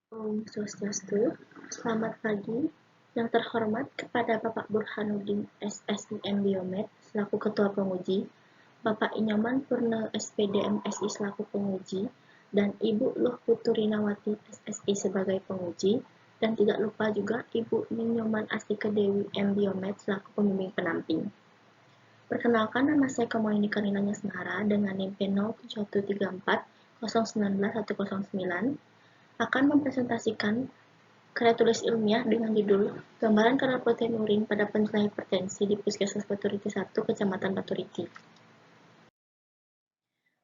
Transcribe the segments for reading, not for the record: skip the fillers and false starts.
Om Swastiastu, selamat pagi. Yang terhormat kepada Bapak Burhanuddin SSI Biomed selaku Ketua Penguji, Bapak Inyoman Purna SPD MSI selaku penguji, dan Ibu Luh Puturinawati SSI sebagai penguji, dan tidak lupa juga Ibu Ninyoman Astika Dewi Biomed selaku pembimbing penamping. Perkenalkan, nama saya Komunika Karinanya Semara dengan NIM P07134 019 akan mempresentasikan karya tulis ilmiah dengan judul Gambaran kadar protein urin pada penderita hipertensi di Puskesmas Baturiti 1, Kecamatan Baturiti.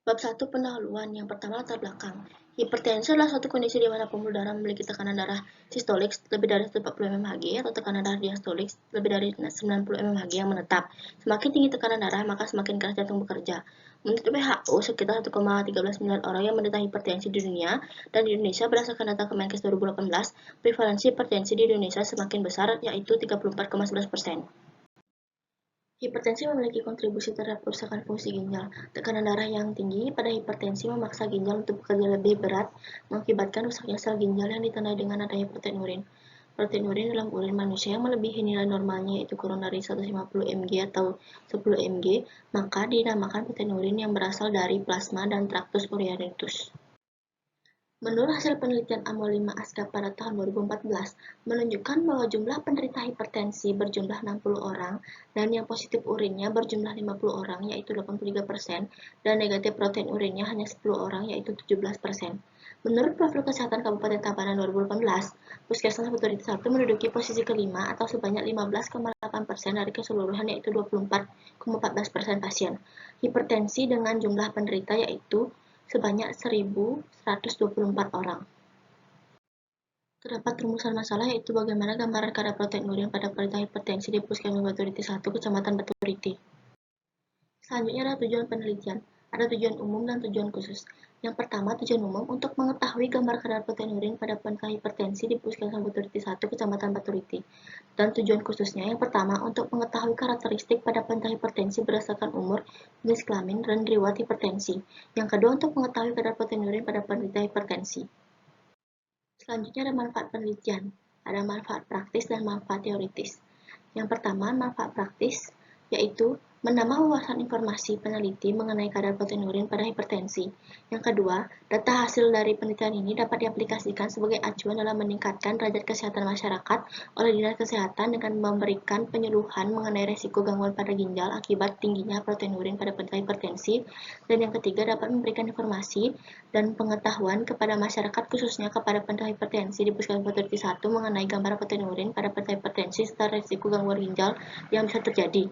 Bab 1 pendahuluan. Yang pertama, latar belakang. Hipertensi adalah suatu kondisi di mana pembuluh darah memiliki tekanan darah sistolik lebih dari 140 mmHg atau tekanan darah diastolik lebih dari 90 mmHg yang menetap. Semakin tinggi tekanan darah, maka semakin keras jantung bekerja. Menurut WHO, sekitar 1,13 miliar orang yang menderita hipertensi di dunia, dan di Indonesia berdasarkan data Kemenkes 2018, prevalensi hipertensi di Indonesia semakin besar, yaitu 34,11%. Hipertensi memiliki kontribusi terhadap kerusakan fungsi ginjal. Tekanan darah yang tinggi pada hipertensi memaksa ginjal untuk bekerja lebih berat, mengakibatkan rusaknya sel ginjal yang ditandai dengan adanya protein urin. Protein urin dalam urin manusia yang melebihi nilai normalnya, yaitu kurang dari 150 mg atau 10 mg, maka dinamakan protein urin yang berasal dari plasma dan traktus ureatus. Menurut hasil penelitian AMO5 ASCA pada tahun 2014, menunjukkan bahwa jumlah penderita hipertensi berjumlah 60 orang dan yang positif urinnya berjumlah 50 orang, yaitu 83%, dan negatif protein urinnya hanya 10 orang, yaitu 17%. Menurut profil kesehatan Kabupaten Tabanan 2018, Puskesmas Baturiti 1 menduduki posisi kelima atau sebanyak 15,8% dari keseluruhan, yaitu 24,14% pasien hipertensi dengan jumlah penderita yaitu sebanyak 1.124 orang. Terdapat rumusan masalah, yaitu bagaimana gambaran kadar protein urin pada penderita hipertensi di Puskesmas Baturiti 1, Kecamatan Baturiti. Selanjutnya adalah tujuan penelitian. Ada tujuan umum dan tujuan khusus. Yang pertama, tujuan umum untuk mengetahui gambar kadar protein urin pada penderita hipertensi di Puskesmas Baturiti 1, Kecamatan Baturiti. Dan tujuan khususnya yang pertama, untuk mengetahui karakteristik pada penderita hipertensi berdasarkan umur, jenis kelamin, dan riwayat hipertensi. Yang kedua, untuk mengetahui kadar protein urin pada penderita hipertensi. Selanjutnya ada manfaat penelitian. Ada manfaat praktis dan manfaat teoritis. Yang pertama, manfaat praktis, yaitu menambah wawasan informasi peneliti mengenai kadar protein urin pada hipertensi. Yang kedua, data hasil dari penelitian ini dapat diaplikasikan sebagai acuan dalam meningkatkan derajat kesehatan masyarakat oleh Dinas Kesehatan dengan memberikan penyuluhan mengenai resiko gangguan pada ginjal akibat tingginya protein urin pada penderita hipertensi. Dan yang ketiga, dapat memberikan informasi dan pengetahuan kepada masyarakat, khususnya kepada penderita hipertensi di Puskesmas Baturiti 1 mengenai gambar protein urin pada penderita hipertensi serta risiko gangguan ginjal yang bisa terjadi.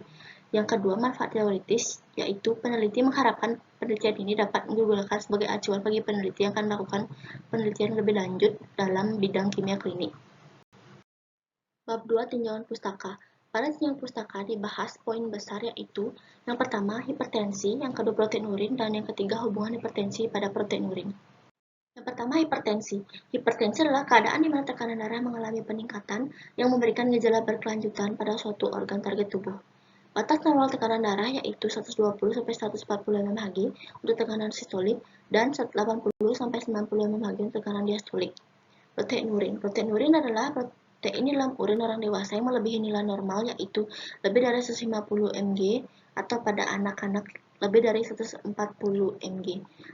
Yang kedua, manfaat teoritis, yaitu peneliti mengharapkan penelitian ini dapat digunakan sebagai acuan bagi peneliti yang akan melakukan penelitian lebih lanjut dalam bidang kimia klinik. Bab 2, tinjauan pustaka. Pada tinjauan pustaka dibahas poin besar, yaitu yang pertama, hipertensi, yang kedua, protein urin, dan yang ketiga, hubungan hipertensi pada protein urin. Yang pertama, hipertensi. Hipertensi adalah keadaan di mana tekanan darah mengalami peningkatan yang memberikan gejala berkelanjutan pada suatu organ target tubuh. Batas normal tekanan darah yaitu 120-140 mmHg untuk tekanan sistolik dan 80-90 mmHg untuk tekanan diastolik. Protein urin. Protein urin adalah protein di dalam urin orang dewasa yang melebihi nilai normal, yaitu lebih dari 150 mg atau pada anak-anak lebih dari 140 mg.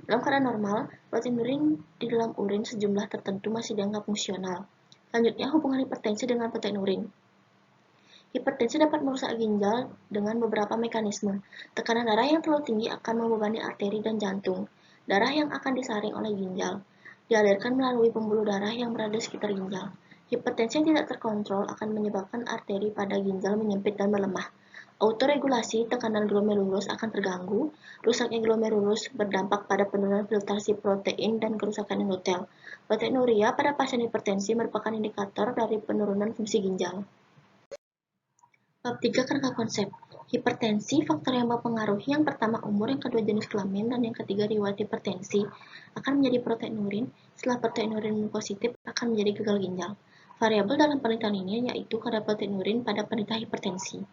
Dalam keadaan normal, protein urin di dalam urin sejumlah tertentu masih dianggap fungsional. Selanjutnya, hubungan hipertensi dengan protein urin. Hipertensi dapat merusak ginjal dengan beberapa mekanisme. Tekanan darah yang terlalu tinggi akan membebani arteri dan jantung. Darah yang akan disaring oleh ginjal dialirkan melalui pembuluh darah yang berada di sekitar ginjal. Hipertensi yang tidak terkontrol akan menyebabkan arteri pada ginjal menyempit dan melemah. Autoregulasi tekanan glomerulus akan terganggu. Rusaknya glomerulus berdampak pada penurunan filtrasi protein dan kerusakan endotel. Proteinuria pada pasien hipertensi merupakan indikator dari penurunan fungsi ginjal. Bab 3, kerangka konsep. Hipertensi, faktor yang mempengaruhi yang pertama umur, yang kedua jenis kelamin, dan yang ketiga riwayat hipertensi akan menjadi protein urin. Setelah protein urin positif akan menjadi gagal ginjal. Variabel dalam penelitian ini yaitu kadar protein urin pada penderita hipertensi.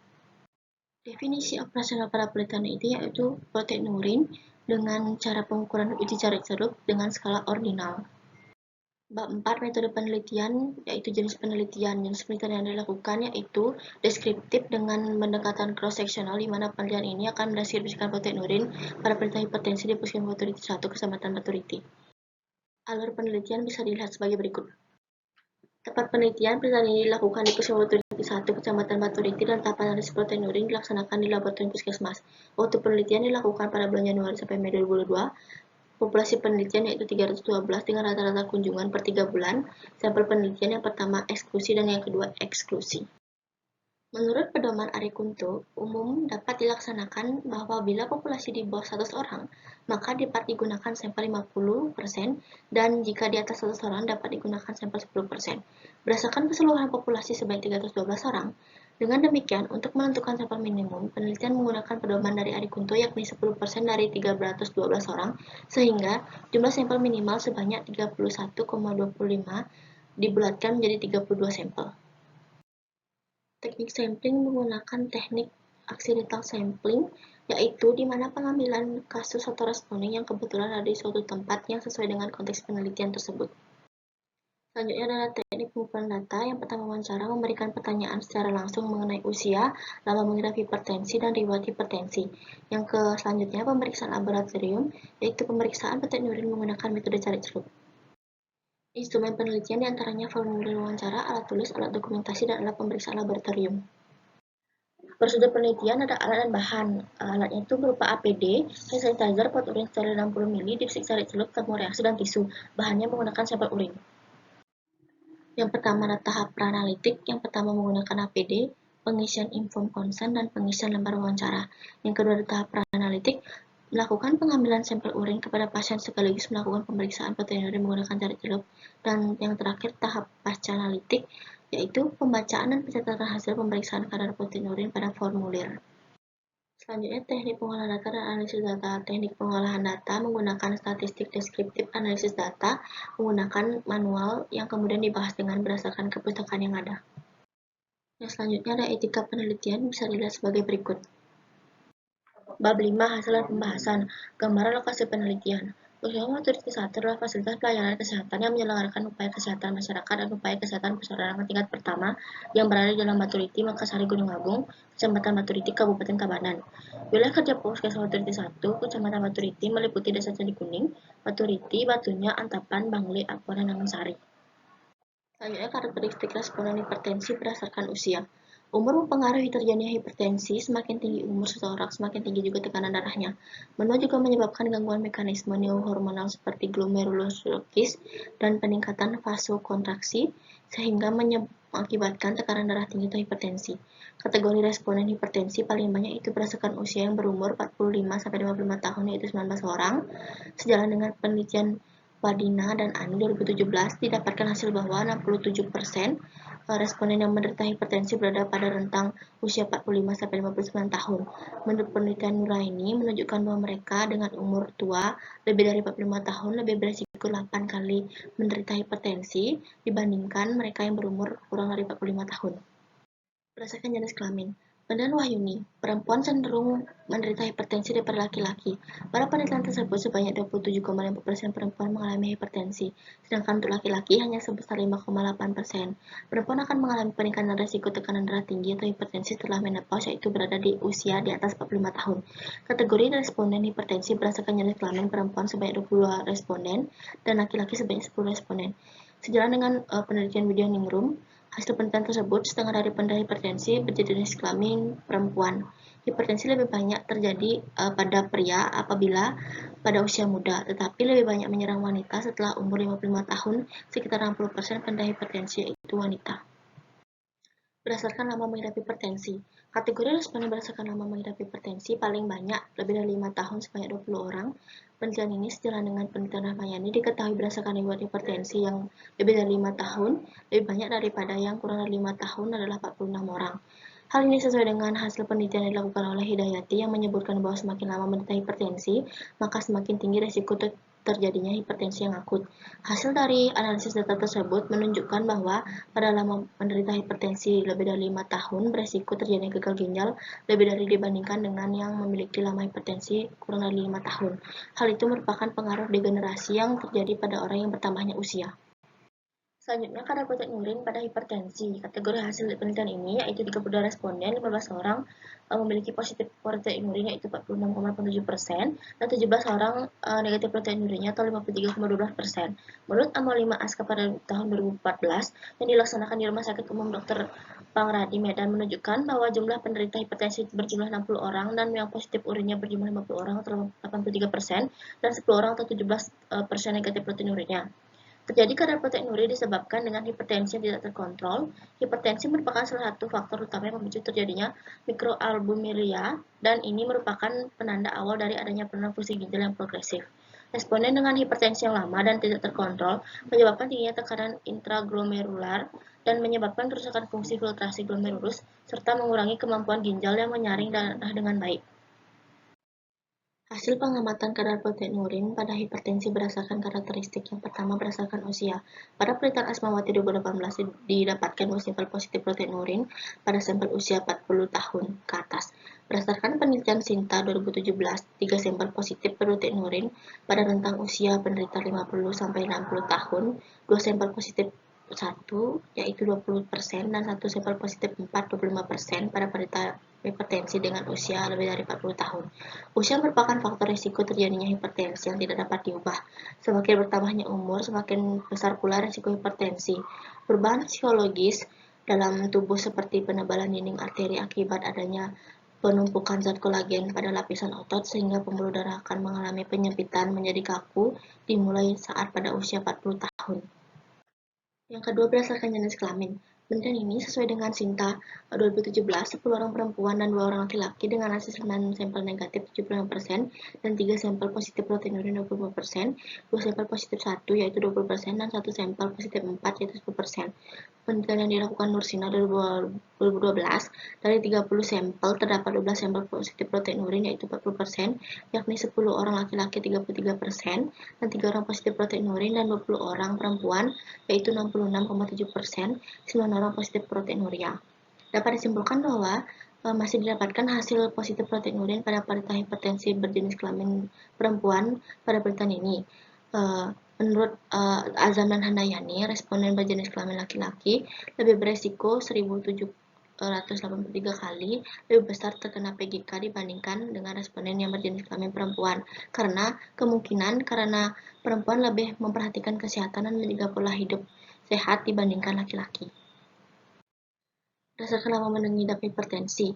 Definisi operasional pada penelitian itu yaitu protein urin dengan cara pengukuran uji jarak celup dengan skala ordinal. Bab 4 metode penelitian, yaitu jenis penelitian. Jenis penelitian yang dilakukan yaitu deskriptif dengan pendekatan cross-sectional, di mana penelitian ini akan mendeskripsikan protein urin pada penderita hipertensi di Puskesmas Baturiti 1, Kecamatan Baturiti. Alur penelitian bisa dilihat sebagai berikut. Tempat penelitian ini dilakukan di Puskesmas Baturiti 1, Kecamatan Baturiti, dan tahap analisis protein urin dilaksanakan di laboratorium Puskesmas. Waktu penelitian dilakukan pada bulan Januari sampai Mei 2022. Populasi penelitian yaitu 312 dengan rata-rata kunjungan per 3 bulan. Sampel penelitian yang pertama eksklusi dan yang kedua eksklusi. Menurut pedoman Arikunto, umum dapat dilaksanakan bahwa bila populasi di bawah 100 orang, maka dapat digunakan sampel 50%, dan jika di atas 100 orang dapat digunakan sampel 10%. Berdasarkan keseluruhan populasi sebanyak 312 orang, dengan demikian, untuk menentukan sampel minimum, penelitian menggunakan pedoman dari Arikunto yakni 10% dari 312 orang, sehingga jumlah sampel minimal sebanyak 31,25 dibulatkan menjadi 32 sampel. Teknik sampling menggunakan teknik accidental sampling, yaitu di mana pengambilan kasus atau responden yang kebetulan ada di suatu tempat yang sesuai dengan konteks penelitian tersebut. Selanjutnya adalah teknik pengumpulan data. Yang pertama, wawancara, memberikan pertanyaan secara langsung mengenai usia, lama mengidap hipertensi, dan riwayat hipertensi. Yang selanjutnya, pemeriksaan laboratorium, yaitu pemeriksaan protein urin menggunakan metode cari celup. Instrumen penelitian diantaranya formulir wawancara, alat tulis, alat dokumentasi, dan alat pemeriksaan laboratorium. Prosedur penelitian ada alat dan bahan. Alatnya itu berupa APD, hand sanitizer, pot urin steril 60 ml, dipsik cari celup, termoreaksi, dan tisu. Bahannya menggunakan sampel urin. Yang pertama adalah tahap pra-analitik. Yang pertama menggunakan APD, pengisian inform consent, dan pengisian lembar wawancara. Yang kedua adalah tahap pra-analitik, melakukan pengambilan sampel urin kepada pasien sekaligus melakukan pemeriksaan protein urin menggunakan cari celup. Dan yang terakhir tahap pasca-analitik, yaitu pembacaan dan pencatatan hasil pemeriksaan kadar protein urin pada formulir. Selanjutnya, teknik pengolahan data dan analisis data. Teknik pengolahan data menggunakan statistik deskriptif analisis data, menggunakan manual yang kemudian dibahas dengan berdasarkan kepustakaan yang ada. Yang selanjutnya ada etika penelitian, bisa dilihat sebagai berikut. Bab 5, hasil dan pembahasan. Gambaran lokasi penelitian. Puskesmas Baturiti 1 adalah fasilitas pelayanan kesehatan yang menyelenggarakan upaya kesehatan masyarakat dan upaya kesehatan perseorangan tingkat pertama yang berada di dalam Baturiti, Makassari, Gunung Agung, Kecamatan Baturiti, Kabupaten Tabanan. Wilayah kerja Puskesmas Baturiti 1, Kecamatan Baturiti meliputi Desa Candi Kuning, Baturiti, Batunya, Antapan, Bangli, Akuan, dan Nangensari. Selanjutnya, karakteristik responden hipertensi berdasarkan usia. Umur mempengaruhi terjadinya hipertensi. Semakin tinggi umur seseorang, semakin tinggi juga tekanan darahnya. Menua juga menyebabkan gangguan mekanisme neurohormonal seperti glomerulosclerosis dan peningkatan vasokontraksi, sehingga mengakibatkan tekanan darah tinggi atau hipertensi. Kategori responden hipertensi paling banyak itu berdasarkan usia yang berumur 45-55 tahun, yaitu 19 orang. Sejalan dengan penelitian Wadina dan Ani 2017, didapatkan hasil bahwa 67% responden yang menderita hipertensi berada pada rentang usia 45-59 tahun. Menurut penelitian Nuraini, menunjukkan bahwa mereka dengan umur tua lebih dari 45 tahun lebih berisiko 8 kali menderita hipertensi dibandingkan mereka yang berumur kurang dari 45 tahun. Berdasarkan jenis kelamin, Penelitian Wahyuni, perempuan cenderung menderita hipertensi daripada laki-laki. Pada penelitian tersebut, sebanyak 27,5% perempuan mengalami hipertensi, sedangkan untuk laki-laki hanya sebesar 5,8%. Perempuan akan mengalami peningkatan risiko tekanan darah tinggi atau hipertensi setelah menopause, yaitu berada di usia di atas 45 tahun. Kategori responden hipertensi berdasarkan jenis kelamin, perempuan sebanyak 22 responden dan laki-laki sebanyak 10 responden. Sejalan dengan penelitian Widya Ningrum, hasil penelitian tersebut, setengah dari penderita hipertensi berjenis kelamin perempuan. Hipertensi lebih banyak terjadi pada pria apabila pada usia muda, tetapi lebih banyak menyerang wanita setelah umur 55 tahun, sekitar 60% penderita hipertensi yaitu wanita. Berdasarkan lama mengidap hipertensi, kategori responden berdasarkan lama mengidap hipertensi paling banyak, lebih dari 5 tahun sebanyak 20 orang. Penelitian ini sejalan dengan penelitian Rahmayani diketahui berdasarkan riwayat hipertensi yang lebih dari 5 tahun, lebih banyak daripada yang kurang dari 5 tahun adalah 46 orang. Hal ini sesuai dengan hasil penelitian yang dilakukan oleh Hidayati yang menyebutkan bahwa semakin lama menderita hipertensi, maka semakin tinggi resiko terjadinya hipertensi yang akut. Hasil dari analisis data tersebut menunjukkan bahwa pada lama menderita hipertensi lebih dari 5 tahun, beresiko terjadinya gagal ginjal lebih dari dibandingkan dengan yang memiliki lama hipertensi kurang dari 5 tahun. Hal itu merupakan pengaruh degenerasi yang terjadi pada orang yang bertambahnya usia. Selanjutnya, kadar protein urin pada hipertensi. Kategori hasil penelitian ini yaitu 32 responden, 15 orang memiliki positif protein urin yaitu 46,87% dan 17 orang negatif protein urinnya atau 53,12%. Menurut Amal 5 Aska pada tahun 2014 yang dilaksanakan di Rumah Sakit Umum Dr. Pangradi Medan menunjukkan bahwa jumlah penderita hipertensi berjumlah 60 orang dan yang positif urinnya berjumlah 50 orang atau 83% dan 10 orang atau 17% negatif protein urinnya. Terjadi kadar protein urin disebabkan dengan hipertensi yang tidak terkontrol. Hipertensi merupakan salah satu faktor utama yang memicu terjadinya mikroalbuminuria dan ini merupakan penanda awal dari adanya penurunan fungsi ginjal yang progresif. Responden dengan hipertensi yang lama dan tidak terkontrol menyebabkan tingginya tekanan intraglomerular dan menyebabkan kerusakan fungsi filtrasi glomerulus serta mengurangi kemampuan ginjal yang menyaring darah dengan baik. Hasil pengamatan kadar protein urin pada hipertensi berdasarkan karakteristik. Yang pertama berdasarkan usia. Pada penelitian Asmawati 2018 didapatkan 2 sampel positif protein urin pada sampel usia 40 tahun ke atas. Berdasarkan penelitian Sinta 2017, 3 sampel positif protein urin pada rentang usia penderita 50-60 tahun, 2 sampel positif 1 yaitu 20% dan 1 sampel positif 4 25% pada penderita hipertensi dengan usia lebih dari 40 tahun. Usia merupakan faktor risiko terjadinya hipertensi yang tidak dapat diubah. Semakin bertambahnya umur, semakin besar pula risiko hipertensi. Perubahan psikologis dalam tubuh seperti penebalan dinding arteri akibat adanya penumpukan zat kolagen pada lapisan otot sehingga pembuluh darah akan mengalami penyempitan menjadi kaku dimulai saat pada usia 40 tahun. Yang kedua berdasarkan jenis kelamin. Penelitian ini sesuai dengan Sinta 2017, 10 orang perempuan dan 2 orang laki-laki dengan hasil 9 sampel negatif 75% dan 3 sampel positif protein urin 25%, 2 sampel positif 1 yaitu 20% dan 1 sampel positif 4 yaitu 10%. Penelitian yang dilakukan Nursina 2012, dari 30 sampel terdapat 12 sampel positif protein urin yaitu 40%, yakni 10 orang laki-laki 33% dan 3 orang positif protein urin dan 20 orang perempuan yaitu 66,7%, 9 orang positif proteinuria. Dapat disimpulkan bahwa masih didapatkan hasil positif protein urin pada penderita hipertensi berjenis kelamin perempuan pada penelitian ini. Menurut Azam dan Handayani, responden berjenis kelamin laki-laki lebih beresiko 1.783 kali lebih besar terkena PGK dibandingkan dengan responden yang berjenis kelamin perempuan karena kemungkinan karena perempuan lebih memperhatikan kesehatan dan menjaga pola hidup sehat dibandingkan laki-laki. Berdasarkan lama mengidap hipertensi,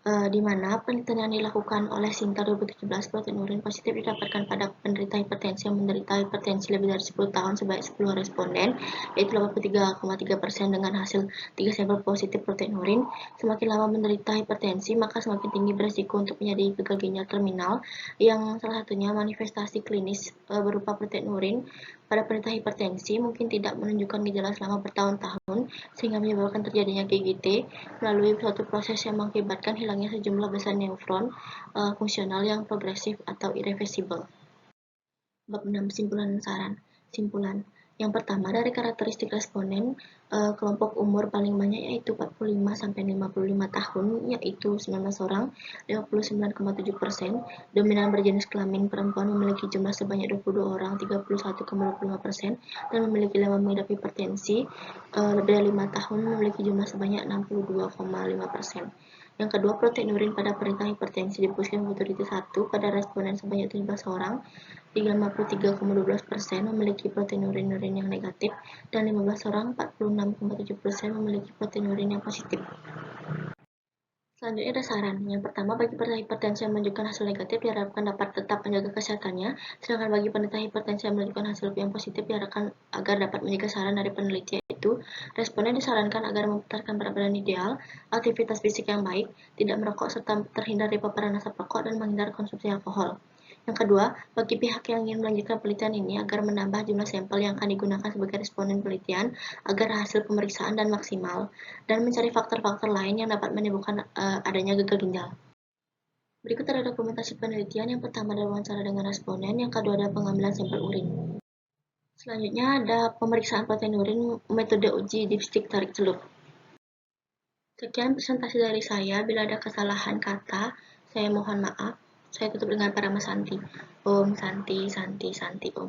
di mana penelitian yang dilakukan oleh Sinta 2017 protein urin positif didapatkan pada penderita hipertensi yang menderita hipertensi lebih dari 10 tahun sebanyak 10 responden, yaitu 83,3% dengan hasil 3 sampel positif protein urin. Semakin lama menderita hipertensi, maka semakin tinggi beresiko untuk menjadi gagal ginjal terminal, yang salah satunya manifestasi klinis berupa protein urin pada penderita hipertensi mungkin tidak menunjukkan gejala selama bertahun-tahun, sehingga menyebabkan terjadinya GGT melalui suatu proses yang mengakibatkan hilangnya sejumlah besar neufron fungsional yang progresif atau irreversible. Bab 6. Simpulan dan saran. Simpulan. Yang pertama, dari karakteristik responden, kelompok umur paling banyak yaitu 45-55 tahun, yaitu 19 orang, 59,7%, dominan berjenis kelamin perempuan memiliki jumlah sebanyak 22 orang, 31,25%, dan memiliki lama mengidap hipertensi, lebih dari 5 tahun memiliki jumlah sebanyak 62,5%. Yang kedua, protein urin pada penderita hipertensi di Puskesmas Authority 1 pada responden sebanyak 17 orang, 53,12% memiliki protein urin yang negatif, dan 15 orang, 46,7% memiliki protein urin yang positif. Selanjutnya ada saran. Yang pertama, bagi penderita hipertensi yang menunjukkan hasil negatif diharapkan dapat tetap menjaga kesehatannya, sedangkan bagi penderita hipertensi yang menunjukkan hasil yang positif diharapkan agar dapat menjaga saran dari peneliti, yaitu responden disarankan agar mempertahankan berat badan ideal, aktivitas fisik yang baik, tidak merokok serta terhindar dari paparan asap rokok dan menghindar konsumsi alkohol. Yang kedua, bagi pihak yang ingin melanjutkan penelitian ini agar menambah jumlah sampel yang akan digunakan sebagai responden penelitian agar hasil pemeriksaan dan maksimal, dan mencari faktor-faktor lain yang dapat menyebabkan adanya gagal ginjal. Berikut ada dokumentasi penelitian. Yang pertama adalah wawancara dengan responden, yang kedua adalah pengambilan sampel urin. Selanjutnya ada pemeriksaan protein urin metode uji dipstik tarik celup. Sekian presentasi dari saya. Bila ada kesalahan kata, saya mohon maaf. Saya tutup dengan Paramasanti. Om Santi Santi Santi Om.